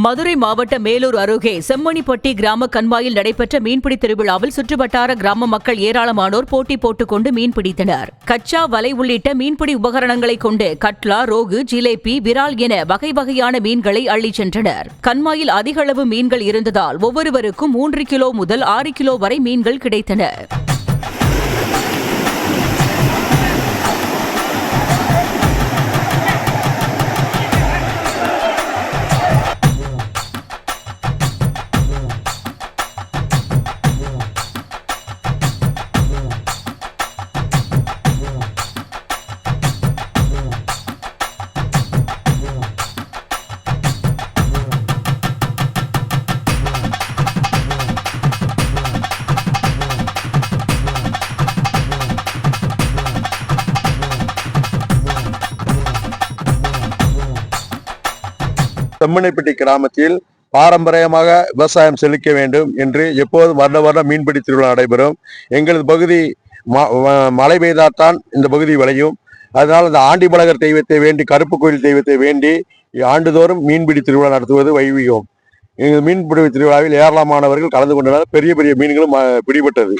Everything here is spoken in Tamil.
மதுரை மாவட்ட மேலூர் அருகே செம்மணிப்பட்டி கிராம கண்மாயில் நடைபெற்ற மீன்பிடி திருவிழாவில் சுற்றுவட்டார கிராம மக்கள் ஏராளமானோர் போட்டி போட்டுக் கொண்டு மீன்பிடித்தனர். கச்சா வலை உள்ளிட்ட மீன்பிடி உபகரணங்களை கொண்டு கட்லா, ரோகு, ஜிலேபி, விரால் என வகை வகையான மீன்களை அள்ளிச் சென்றனர். கண்மாயில் அதிக அளவு மீன்கள் இருந்ததால் ஒவ்வொருவருக்கும் 3 கிலோ முதல் 6 கிலோ வரை மீன்கள் கிடைத்தன. செம்மணிப்பட்டி கிராமத்தில் பாரம்பரியமாக விவசாயம் செழிக்க வேண்டும் என்று எப்போதும் வருடம் மீன்பிடி திருவிழா நடைபெறும். எங்களது பகுதி மழை பெய்தால்தான் இந்த பகுதி விளையும். அதனால் இந்த ஆண்டிமலகர் தெய்வத்தை வேண்டி, கருப்பு கோயில் தெய்வத்தை வேண்டி ஆண்டுதோறும் மீன்பிடி திருவிழா நடத்துவது வைவிகம். மீன்பிடி திருவிழாவில் ஏராளமானவர்கள் கலந்து கொண்டனர். பெரிய பெரிய மீன்களும் பிடிபட்டது.